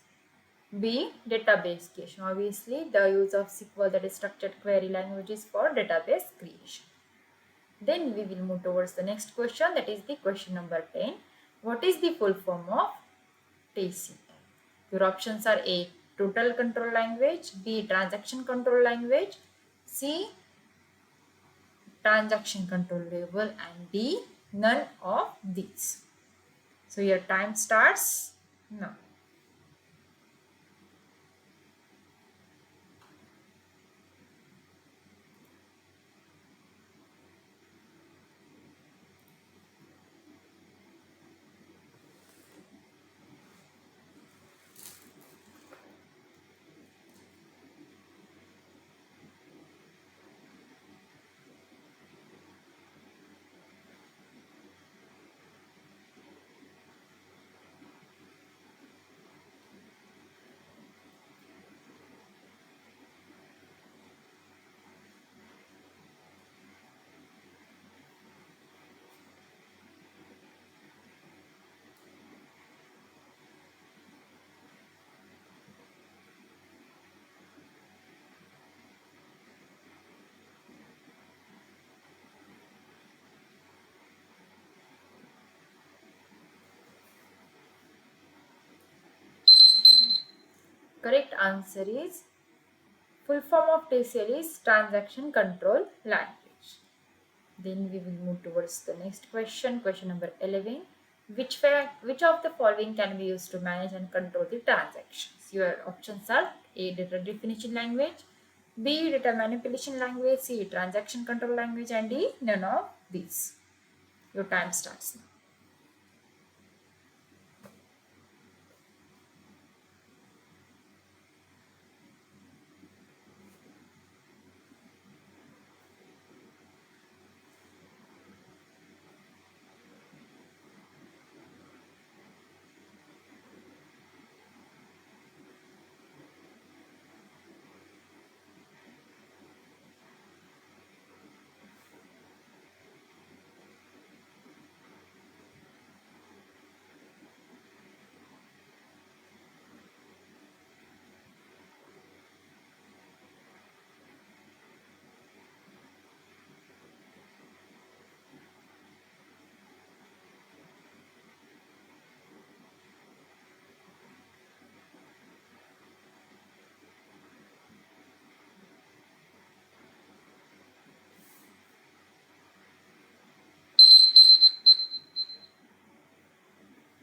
B. Database creation. Obviously, the use of SQL, that is structured query languages, for database creation. Then we will move towards the next question, that is the question number 10. What is the full form of TCL? Your options are A. Total control language, B. Transaction control language, C. Transaction control label, and D. None of these. So your time starts now. Correct answer is, full form of TCL is Transaction Control Language. Then we will move towards the next question, question number 11. Which of the following can be used to manage and control the transactions? Your options are A. Data definition language, B. Data manipulation language, C. Transaction control language, and D. None of these. Your time starts now.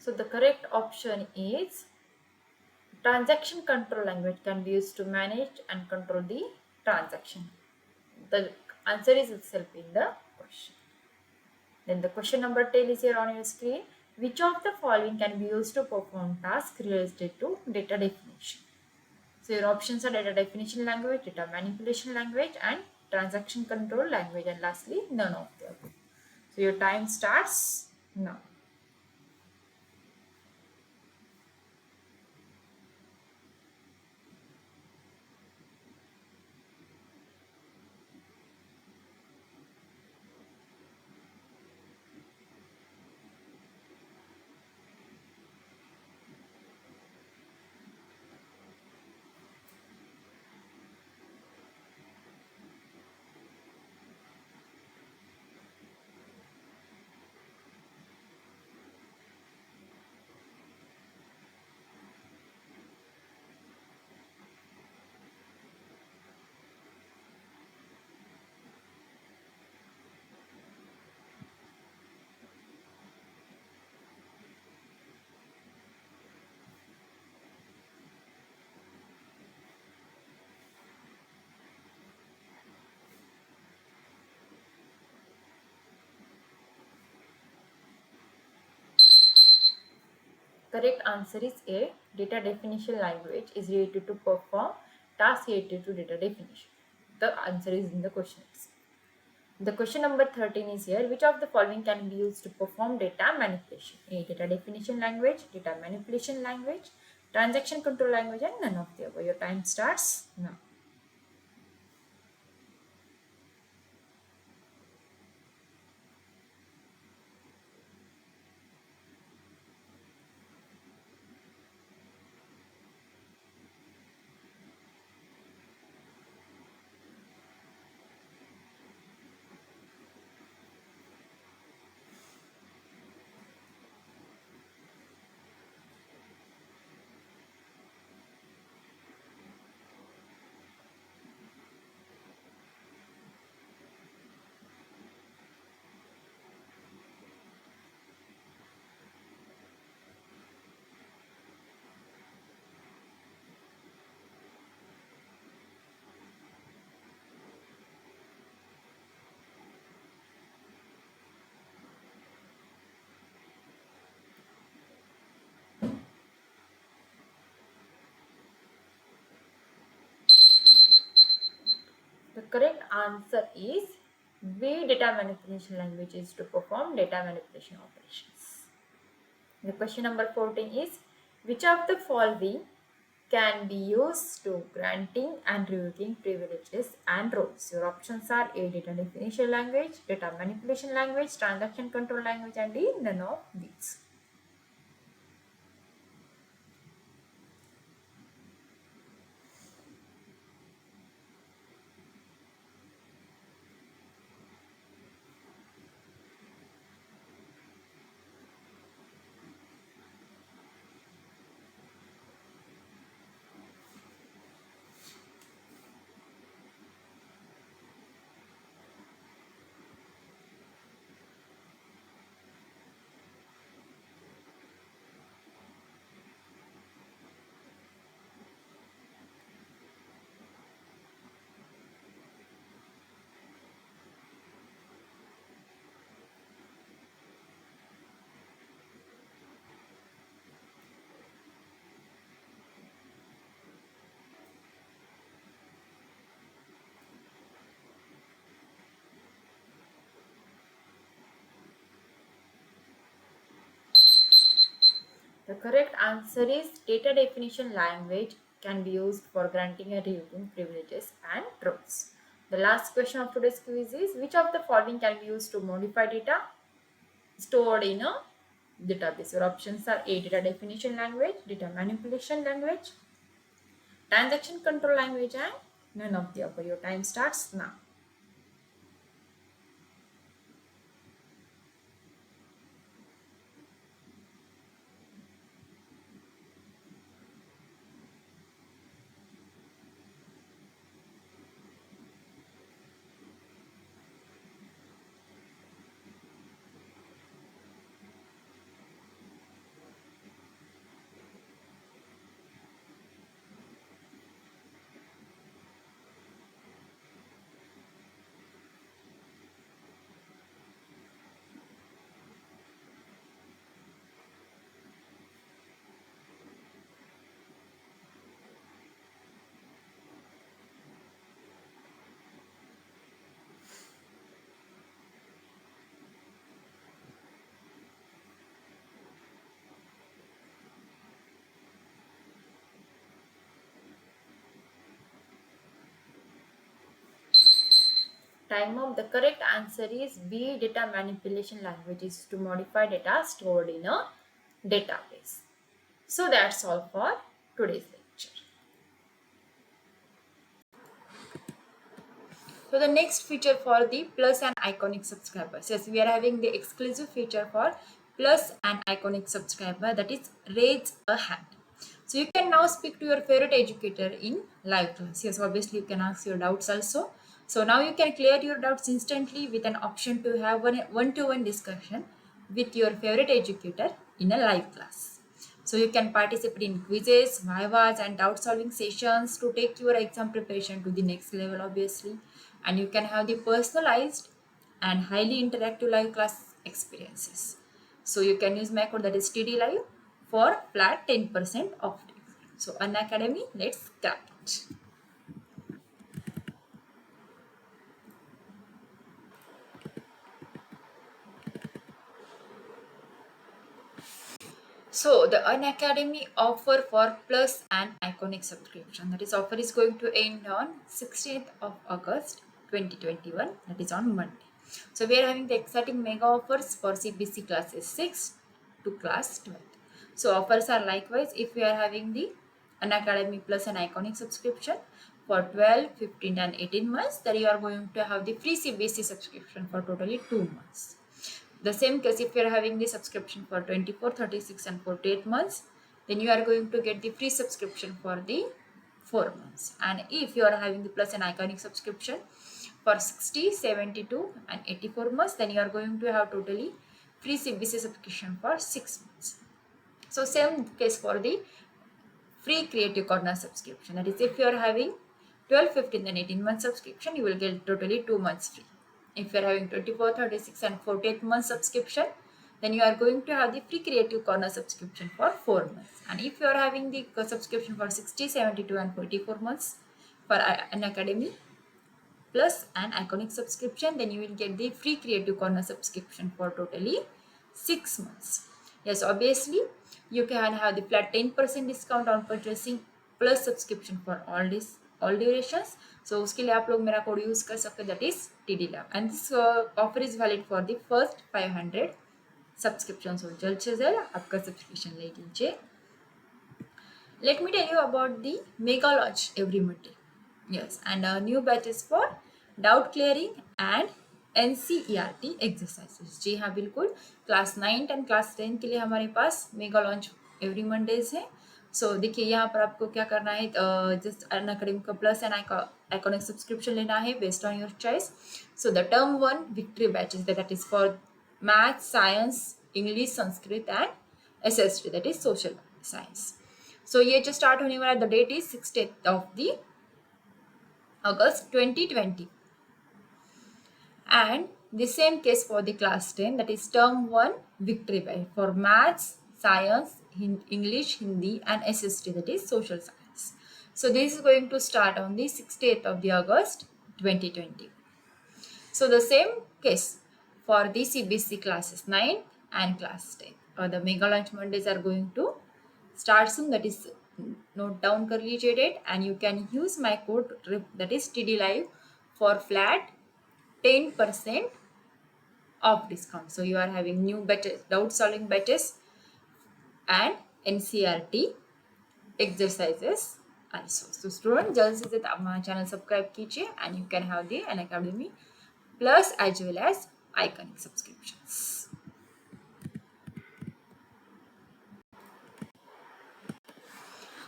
So the correct option is transaction control language can be used to manage and control the transaction. The answer is itself in the question. Then the question number 10 is here on your screen. Which of the following can be used to perform tasks related to data definition? So your options are data definition language, data manipulation language, and transaction control language, and lastly none of the above. So your time starts now. Correct answer is A. Data definition language is related to perform tasks related to data definition. The answer is in the question itself. The question number 13 is here. Which of the following can be used to perform data manipulation? A. Data definition language, data manipulation language, transaction control language, and none of the above. Your time starts now. The correct answer is B. Data manipulation language is to perform data manipulation operations. The question number 14 is, which of the following can be used to granting and revoking privileges and roles? Your options are A. Data definition language, data manipulation language, transaction control language, and D. None of these. The correct answer is data definition language can be used for granting and revoking privileges and roles. The last question of today's quiz is, which of the following can be used to modify data stored in a database? Your options are A. Data definition language, data manipulation language, transaction control language, and none of the above. Your time starts now. Time of the correct answer is B. Data manipulation language is to modify data stored in a database. So that's all for today's lecture. So the next feature for the Plus and Iconic subscribers. Yes, we are having the exclusive feature for Plus and Iconic subscriber, that is raise a hand. So you can now speak to your favorite educator in live class. Yes, obviously you can ask your doubts also. So now you can clear your doubts instantly with an option to have one-to-one discussion with your favorite educator in a live class. So you can participate in quizzes, vivas, and doubt solving sessions to take your exam preparation to the next level, obviously. And you can have the personalized and highly interactive live class experiences. So you can use my code, that is TD Live, for flat 10% off. So Unacademy, let's start. So the Unacademy offer for Plus and Iconic subscription. That is offer is going to end on 16th of August 2021. That is on Monday. So we are having the exciting mega offers for CBC classes 6 to class 12. So offers are likewise if we are having the Unacademy Plus and Iconic subscription for 12, 15 and 18 months, then you are going to have the free CBC subscription for totally 2 months. The same case if you are having the subscription for 24, 36 and 48 months, then you are going to get the free subscription for the 4 months. And if you are having the Plus and Iconic subscription for 60, 72 and 84 months, then you are going to have totally free CBC subscription for 6 months. So same case for the free Creative Corner subscription. That is, if you are having 12, 15 and 18 month subscription, you will get totally 2 months free. If you are having 24, 36 and 48 month subscription, then you are going to have the free Creative Corner subscription for 4 months. And if you are having the subscription for 60, 72 and 44 months for Unacademy Plus an Iconic subscription, then you will get the free Creative Corner subscription for totally 6 months. Yes, obviously you can have the flat 10% discount on purchasing Plus subscription for all durations. So उसके लिए आप लोग मेरा code use कर सकते हैं, that is TDLab, and this offer is valid for the first 500 subscriptions. So जल्द से जल्द आपका subscription ले लीजिए. Let me tell you about the mega launch every Monday. Yes, and new batches for doubt clearing and NCERT exercises. जी हाँ बिल्कुल, class 9 and class 10 के लिए हमारे पास मेगा लॉन्च एवरी मंडेज है. सो देखिए यहाँ पर आपको क्या करना है, जस्ट अनअकैडमी का प्लस एंड आइकॉनिक सब्सक्रिप्शन लेना है based on your choice. So the term 1 victory batches, that is for math, science, English, Sanskrit and SST, that is social science. So ये जो स्टार्ट होने वाला, the date is 16th of the August 2020. And the same case for the class 10, that is term 1 victory by for maths, science, English, Hindi and SST, that is social science. So this is going to start on the 16th of the August 2020. So the same case for the CBC classes 9 and class 10. The mega launch Mondays are going to start soon, that is note down कर लीजिए date, and you can use my code, that is TD Live, for flat 10% off discount. So you are having new batches, doubt solving batches and NCERT exercises also. So student, जल्द से जल्द हमारा channel subscribe कीजिए and you can have the Unacademy Plus as well as Iconic subscriptions.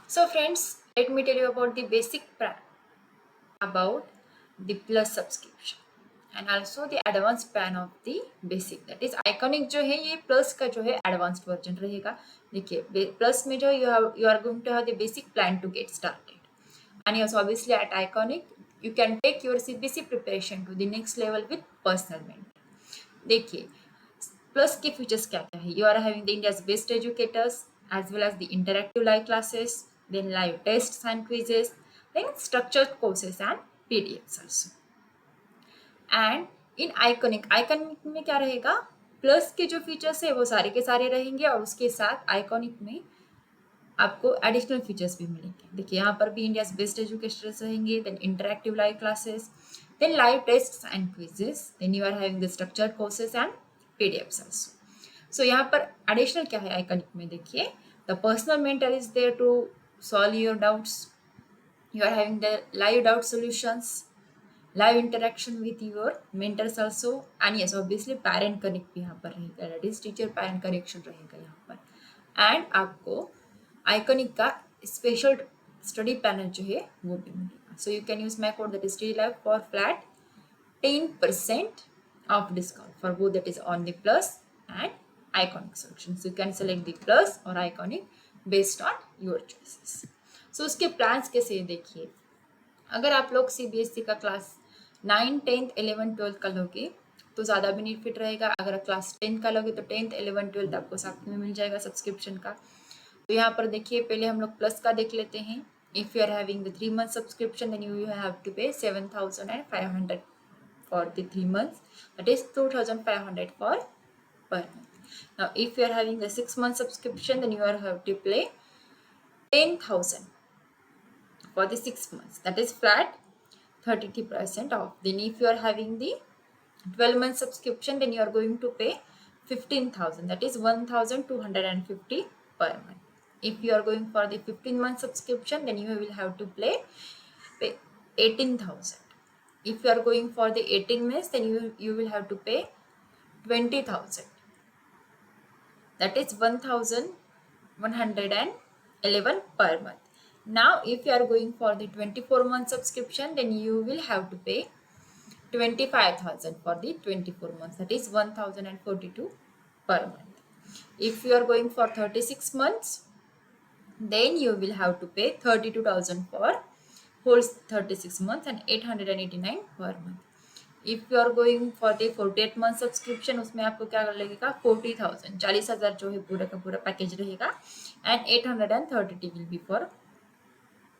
So friends, let me tell you about the basic plan about the Plus subscription and also the advanced plan of the basic, that is Iconic जो है ये Plus का जो है advanced version रहेगा. देखिए Plus में जो you are going to have the basic plan to get started, and yes, obviously at Iconic you can take your CBC preparation to the next level with personal mentor. देखिए Plus के features क्या क्या है, you are having the India's best educators as well as the interactive live classes, then live tests and quizzes, then structured courses and PDFs also. And in iconic में क्या रहेगा, plus के जो features है वो सारे के सारे रहेंगे और उसके साथ आइकॉनिक में आपको एडिशनल फीचर्स भी मिलेंगे। देखिए यहाँ पर भी इंडियाज बेस्ट एजुकेशनर्स रहेंगे, then interactive live classes, then live tests and quizzes, then you are having the structured courses and PDFs also. So यहाँ पर एडिशनल क्या है आइकॉनिक में, देखिए the personal mentor is there to solve your doubts, you are having the live doubt solutions, live interaction with your mentors also, and yes obviously parent connect भी यहाँ पर रहेगा, that is teacher parent connection रहेगा यहाँ पर। And आपको iconic का special study panel जो है वो भी मिलेगा। सो you can use my code that is study live for flat 10% of discount for both, that is on the plus and iconic solutions. You can select the plus or iconic based on your choices. So उसके plans कैसे हैं देखिए, अगर आप लोग CBSE का class 9, 10th, 11th, 12th का लोगे तो ज़्यादा बेनिफिट रहेगा। अगर आप क्लास 10 का लोगे तो 10th, 11th, 12th आपको साथ में मिल जाएगा सब्सक्रिप्शन का। तो यहाँ पर देखिए पहले हम लोग प्लस का देख लेते हैं। If you are having the 3 month subscription then you have to pay 7,500 for the 3 months, that is 2,500 for per month. Now if you are having the 6 month subscription then you are have to pay 10,000 for the 6 months, that is flat 33% off. Then if you are having the 12 month subscription then you are going to pay 15,000, that is 1,250 per month. If you are going for the 15 month subscription then you will have to pay 18,000. If you are going for the 18 months then you will have to pay 20,000, that is 1,111 per month. Now if you are going for the 24 month subscription then you will have to pay 25,000 for the 24 months, that is 1,042 per month. If you are going for 36 months then you will have to pay 32,000 for whole 36 months and 889 per month. If you are going for the 48 month subscription उसमें आपको क्या लगेगा 40,000, 40,000 जो है पूरा का पूरा package रहेगा and 830 will be for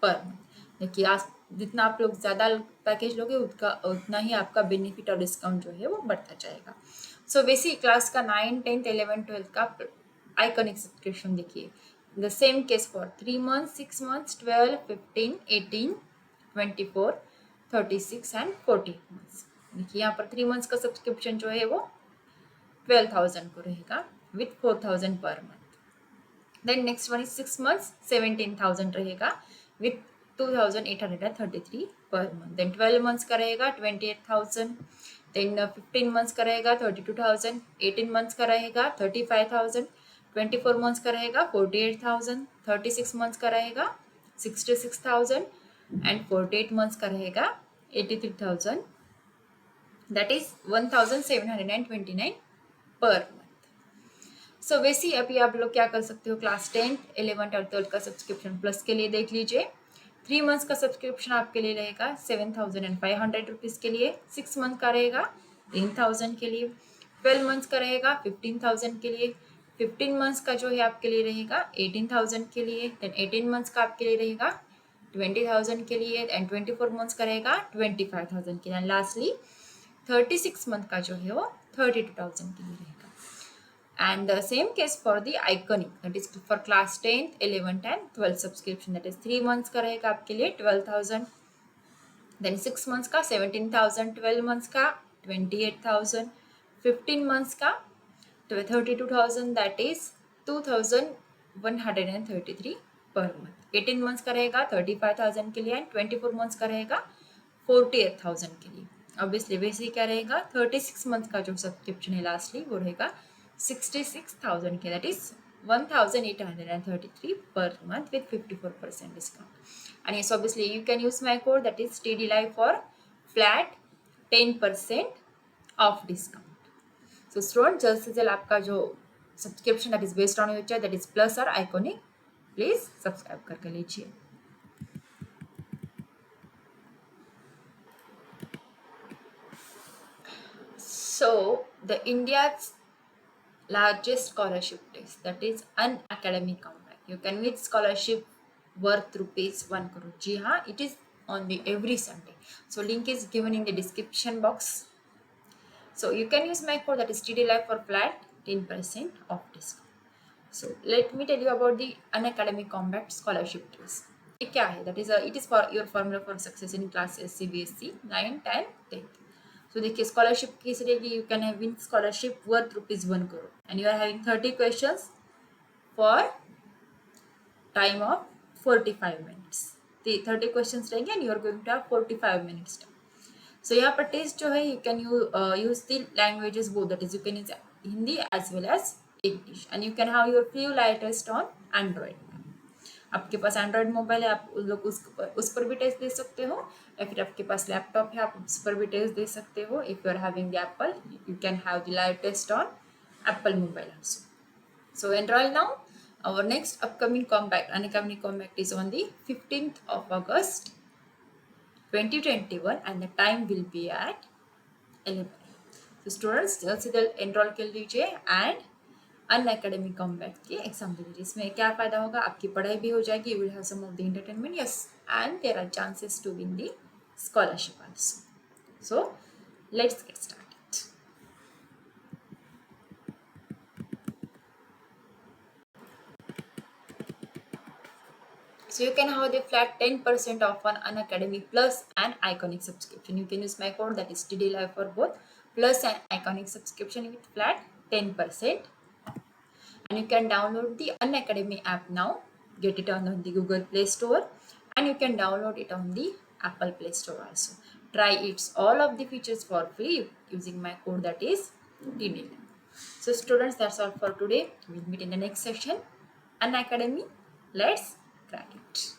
per month. देखिए आज जितना आप लोग ज़्यादा पैकेज लोगे उतना ही आपका बेनिफिट और डिस्काउंट जो है वो बढ़ता जाएगा। सो बेसिक क्लास का 9, 10th, 11th, 12th का आइकॉनिक सब्सक्रिप्शन देखिए the same case for 3 months, 6 months, 12, 15, 18, 24, 36 and 40 months। देखिए यहाँ पर 3 months का सब्सक्रिप्शन जो है वो 12,000 को रहेगा विथ 4,000 पर month. Then next one is 6 months 17,000 रहेगा विथ 2,833 पर मंथ। देन 12 months का रहेगा 28,000, देन 15 months का रहेगा 32,000, 18 months का रहेगा 35,000, 24 months का रहेगा 48,000, 36 months का रहेगा 66,000 एंड 48 months का रहेगा 83,000, that is 1,729 पर मंथ। सो वैसे अभी आप लोग क्या कर सकते हो, क्लास 10th, 11th और 12th का सब्सक्रिप्शन प्लस के लिए देख लीजिए। 3 months का सब्सक्रिप्शन आपके लिए रहेगा 7,500 रुपीज़ के लिए, 6 month का रहेगा 10,000 के लिए, 12 months का रहेगा 15,000 के लिए, 15 months का जो है आपके लिए रहेगा 18,000 के लिए, देन 18 months का आपके लिए रहेगा 20,000 के लिए एंड 24 months का रहेगा 25,000 के लिए, लास्टली 36 month का जो है वो 32,000 के लिए रहेगा। And the same case for the iconic, that is for class 10th, 11th and 12th subscription, that is 3 months का रहेगा आपके लिए 12,000, then 6 months का 17,000, 12 months का 28,000, 15 months का 32,000, that is 2,133 per month, 18 months का रहेगा 35,000 के लिए एंड 24 months का रहेगा 48,000 के लिए। ऑब्वियसली वैसे ही क्या रहेगा 36 months का जो सब्सक्रिप्शन है लास्टली वो रहेगा 66,000 के, that is 1,833 per month with 54% discount. And yes, obviously you can use my code, that is TD Live for flat 10% off discount. So student जल्द से जल्द आपका जो subscription that is based on your choice, that is plus or iconic, please subscribe करके लीजिए। So the India's largest scholarship test, that is Unacademy Comeback. You can win scholarship worth rupees 1 crore. जी हाँ, it is on the every Sunday. So link is given in the description box. So you can use my code, that is TD Live for flat 10% off discount. So let me tell you about the Unacademy Combat Scholarship Case. ये क्या है? That is it is for your formula for success in classes CBSE 9, 10, 10th. So देखिए scholarship case रहेगी, you can have win scholarship worth ₹1 crore and you are having 30 questions for time of 45 minutes. The 30 questions रहेंगे and you are going to have 45 minutes. So यहाँ पर test जो है you can use the languages both, that is you can use Hindi as well as English and you can have your free live test on Android. आपके पास Android mobile है, आप लोग उस पर भी टेस्ट दे सकते हो, या फिर आपके पास लैपटॉप है आप उस पर भी टेस्ट दे सकते हो. If you are having the Apple you can have the live test on Apple mobile also. So enroll now. Our next upcoming Compact, Unacademy Compact is on the 15th of August 2021 and the time will be at 11. So students जल्द से जल्द enroll कर लीजिए and Unacademy Compact की exam दे लीजिए. इसमें क्या फ़ायदा होगा, आपकी पढ़ाई भी हो जाएगी, you will have some of the entertainment, yes, and there are chances to win the scholarship also. So let's get started. So you can have the flat 10% off on Unacademy Plus and Iconic subscription. You can use my code, that is TD Live for both Plus and Iconic subscription with flat 10%. And you can download the Unacademy app now. Get it on the Google Play Store and you can download it on the Apple Play Store also. Try its all of the features for free using my code, that is TD Live. So students, that's all for today. We'll meet in the next session. Unacademy, let's crack it.